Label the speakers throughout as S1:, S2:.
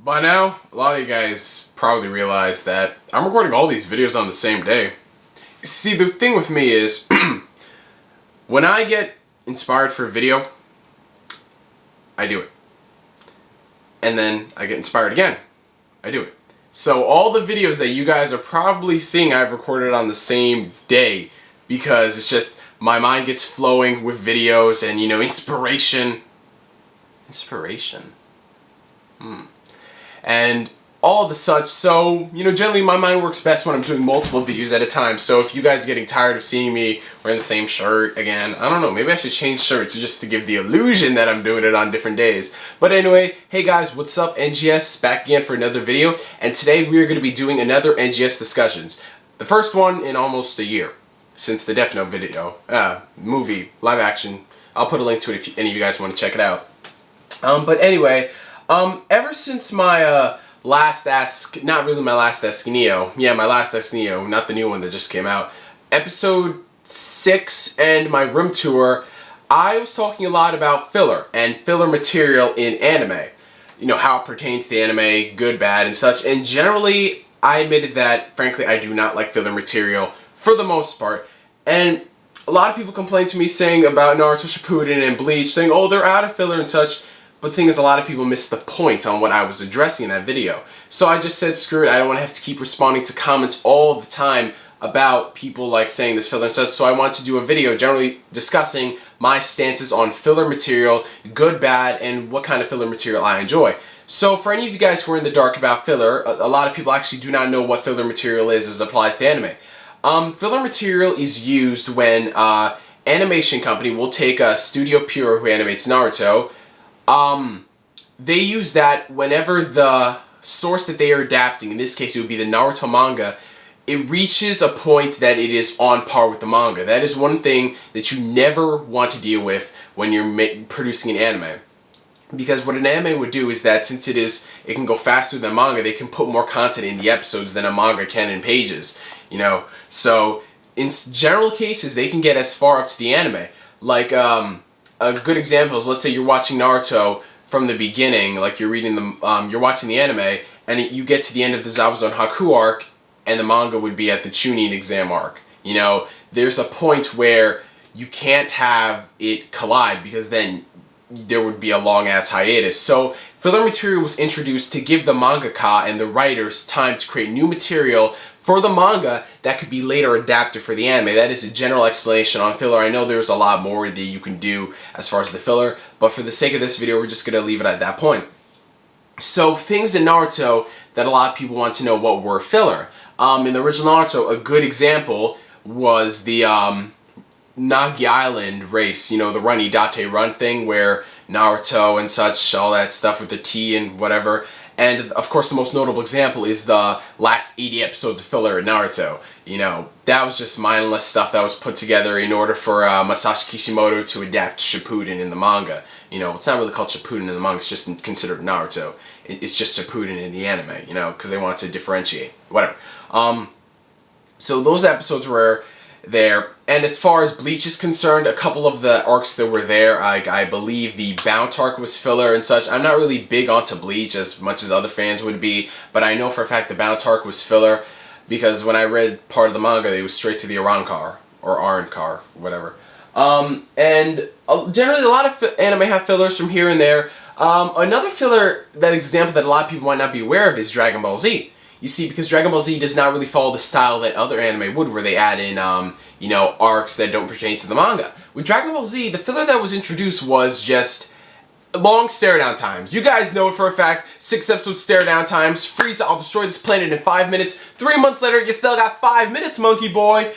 S1: By now, a lot of you guys probably realize that I'm recording all these videos on the same day. See, the thing with me is, when I get inspired for a video, I do it. And then I get inspired again, I do it. So all the videos that you guys are probably seeing, I've recorded on the same day, because it's just, my mind gets flowing with videos and, inspiration. And all the such. So, generally my mind works best when I'm doing multiple videos at a time. So if you guys are getting tired of seeing me wearing the same shirt again, I don't know, maybe I should change shirts just to give the illusion that I'm doing it on different days. But anyway, hey guys, what's up? NGS back again for another video. And today we are going to be doing another NGS discussions. The first one in almost a year since the Death Note video, movie, live action. I'll put a link to it if any of you guys want to check it out. But anyway, ever since my last Ask, not really my last Ask Neo, yeah, my last Ask Neo, not the new one that just came out, episode 6 and my room tour, I was talking a lot about filler and filler material in anime. How it pertains to anime, good, bad, and such. And generally, I admitted that, frankly, I do not like filler material for the most part. And a lot of people complain to me saying about Naruto Shippuden and Bleach, saying, oh, they're out of filler and such. But the thing is, a lot of people missed the point on what I was addressing in that video. So I just said, screw it, I don't want to have to keep responding to comments all the time about people like saying this filler and such. So I want to do a video generally discussing my stances on filler material, good, bad, and what kind of filler material I enjoy. So for any of you guys who are in the dark about filler, a lot of people actually do not know what filler material is as it applies to anime. Filler material is used when animation company will take a Studio Pure who animates Naruto. They use that whenever the source that they are adapting, in this case it would be the Naruto manga, it reaches a point that it is on par with the manga. That is one thing that you never want to deal with when you're producing an anime. Because what an anime would do is that since it can go faster than manga, they can put more content in the episodes than a manga can in pages. So in general cases, they can get as far up to the anime. Like, a good example is, let's say you're watching Naruto from the beginning, like you're watching the anime, and you get to the end of the Zabuza and Haku arc, and the manga would be at the Chunin exam arc. There's a point where you can't have it collide, because then there would be a long-ass hiatus. So filler material was introduced to give the mangaka and the writers time to create new material for the manga that could be later adapted for the anime. That is a general explanation on filler. I know there's a lot more that you can do as far as the filler, but for the sake of this video, we're just going to leave it at that point. So things in Naruto that a lot of people want to know what were filler. In the original Naruto, a good example was the Nagi Island race, the Run Idate Run thing, where Naruto and such, all that stuff with the T and whatever. And of course the most notable example is the last 80 episodes of filler in Naruto. That was just mindless stuff that was put together in order for Masashi Kishimoto to adapt Shippuden in the manga. It's not really called Shippuden in the manga, it's just considered Naruto. It's just Shippuden in the anime, because they wanted to differentiate. Whatever. So those episodes were there. And as far as Bleach is concerned, a couple of the arcs that were there, I believe the Bound arc was filler and such. I'm not really big onto Bleach as much as other fans would be, but I know for a fact the Bound arc was filler, because when I read part of the manga, it was straight to the Arankar, or Arankar, whatever. And generally a lot of anime have fillers from here and there. Another filler, that example that a lot of people might not be aware of, is Dragon Ball Z. You see, because Dragon Ball Z does not really follow the style that other anime would, where they add in, arcs that don't pertain to the manga. With Dragon Ball Z, the filler that was introduced was just long stare-down times. You guys know it for a fact. 6 episode stare-down times. Frieza, I'll destroy this planet in 5 minutes. 3 months later, you still got 5 minutes, monkey boy.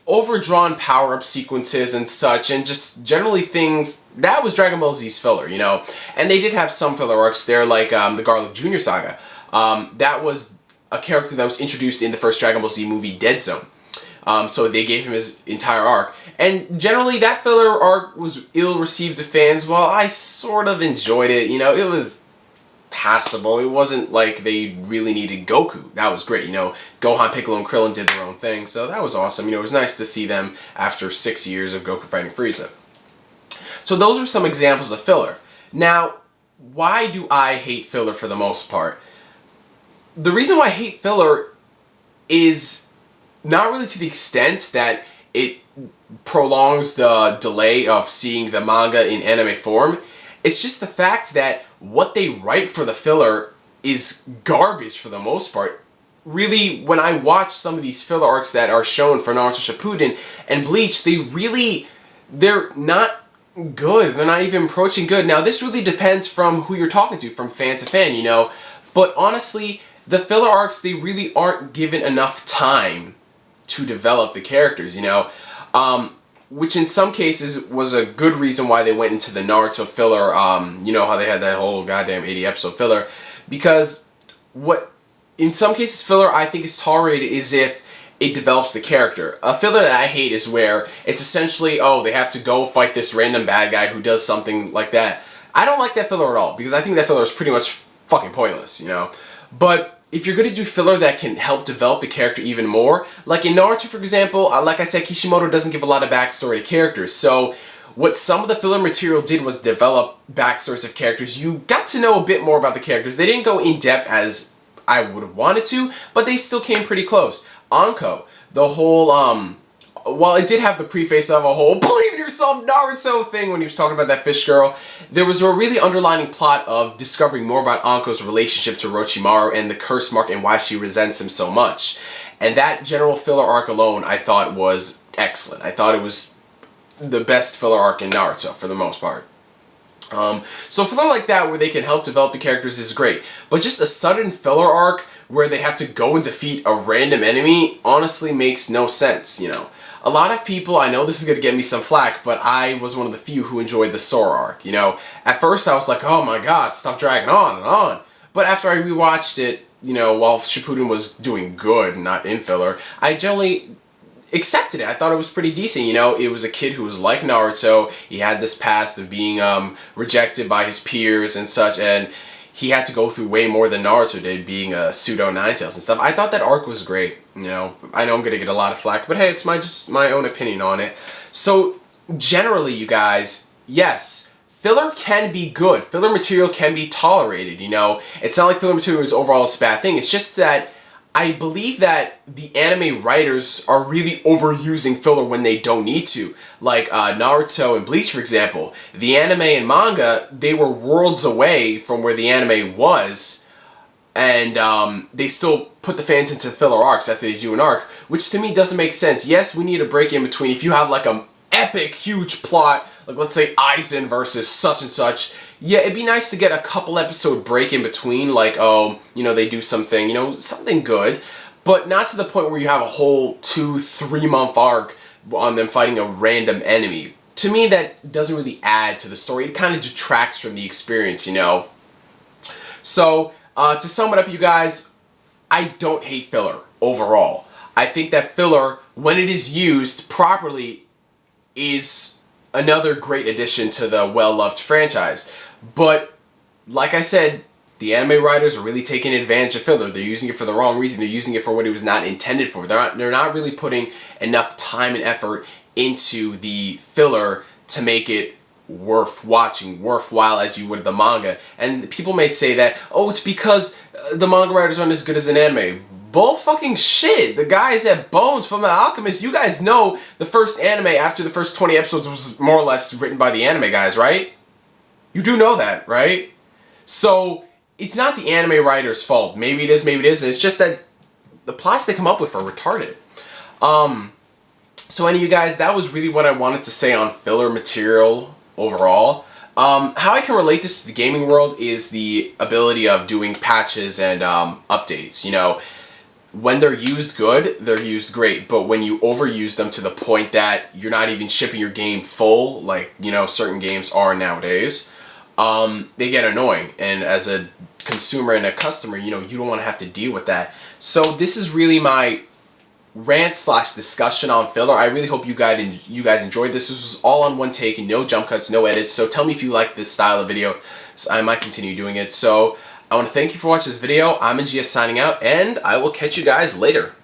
S1: Overdrawn power-up sequences and such, and just generally things. That was Dragon Ball Z's filler, And they did have some filler arcs there, like the Garlic Jr. saga. That was a character that was introduced in the first Dragon Ball Z movie, Dead Zone. So they gave him his entire arc. And generally that filler arc was ill-received to fans. Well, I sort of enjoyed it. It was passable. It wasn't like they really needed Goku. That was great. Gohan, Piccolo, and Krillin did their own thing. So that was awesome. It was nice to see them after 6 years of Goku fighting Frieza. So those are some examples of filler. Now, why do I hate filler for the most part? The reason why I hate filler is not really to the extent that it prolongs the delay of seeing the manga in anime form. It's just the fact that what they write for the filler is garbage for the most part. Really, when I watch some of these filler arcs that are shown for Naruto Shippuden and Bleach, they're not good. They're not even approaching good. Now, this really depends from who you're talking to, from fan to fan, you know. But honestly, the filler arcs, they really aren't given enough time to develop the characters, you know. Which in some cases was a good reason why they went into the Naruto filler, you know how they had that whole goddamn 80 episode filler. Because in some cases filler I think is tolerated is if it develops the character. A filler that I hate is where it's essentially, oh, they have to go fight this random bad guy who does something like that. I don't like that filler at all, because I think that filler is pretty much fucking pointless, you know. But if you're going to do filler that can help develop the character even more, like in Naruto for example, like I said, Kishimoto doesn't give a lot of backstory to characters, so what some of the filler material did was develop backstories of characters. You got to know a bit more about the characters. They didn't go in depth as I would have wanted to, but they still came pretty close. Anko, the whole, while it did have the preface of a whole believe in yourself Naruto thing when he was talking about that fish girl, there was a really underlining plot of discovering more about Anko's relationship to Orochimaru and the curse mark and why she resents him so much. And that general filler arc alone I thought was excellent. I thought it was the best filler arc in Naruto for the most part. So filler like that where they can help develop the characters is great, but just a sudden filler arc where they have to go and defeat a random enemy honestly makes no sense, you know. A lot of people, I know this is going to get me some flack, but I was one of the few who enjoyed the Sora arc, you know. At first I was like, oh my god, stop dragging on and on. But after I rewatched it, you know, while Shippuden was doing good, not in filler, I generally accepted it. I thought it was pretty decent, you know. It was a kid who was like Naruto. He had this past of being rejected by his peers and such, and he had to go through way more than Naruto did, being a pseudo Ninetales and stuff. I thought that arc was great, you know. I know I'm gonna get a lot of flack, but hey, it's just my own opinion on it. So generally, you guys, yes, filler can be good. Filler material can be tolerated, you know. It's not like filler material is overall a bad thing. It's just that I believe that the anime writers are really overusing filler when they don't need to. Like Naruto and Bleach, for example. The anime and manga, they were worlds away from where the anime was, and they still put the fans into filler arcs after they do an arc, which to me doesn't make sense. Yes, we need a break in between. If you have like an epic, huge plot, like let's say Aizen versus such and such, yeah, it'd be nice to get a couple episode break in between, like, oh, you know, they do something, you know, something good, but not to the point where you have a whole 2-3 month arc on them fighting a random enemy. To me, that doesn't really add to the story. It kind of detracts from the experience, you know. So, to sum it up, you guys, I don't hate filler overall. I think that filler, when it is used properly, is another great addition to the well-loved franchise. But, like I said, the anime writers are really taking advantage of filler. They're using it for the wrong reason. They're using it for what it was not intended for. They're not really putting enough time and effort into the filler to make it worth watching, worthwhile as you would the manga. And people may say that, oh, it's because the manga writers aren't as good as an anime. Bull fucking shit. The guys at Bones from The Alchemist, you guys know the first anime after the first 20 episodes was more or less written by the anime guys, right? You do know that, right? So, it's not the anime writer's fault. Maybe it is, maybe it isn't. It's just that the plots they come up with are retarded. So any of you guys, that was really what I wanted to say on filler material overall. How I can relate this to the gaming world is the ability of doing patches and updates, you know. When they're used good, they're used great, but when you overuse them to the point that you're not even shipping your game full, like, you know, certain games are nowadays, they get annoying, and as a consumer and a customer, you know, you don't want to have to deal with that. So this is really my rant / discussion on filler. I really hope you guys enjoyed this. This was all on one take, no jump cuts, no edits, so tell me if you like this style of video. So I might continue doing it. So I want to thank you for watching this video. I'm NGS signing out, and I will catch you guys later.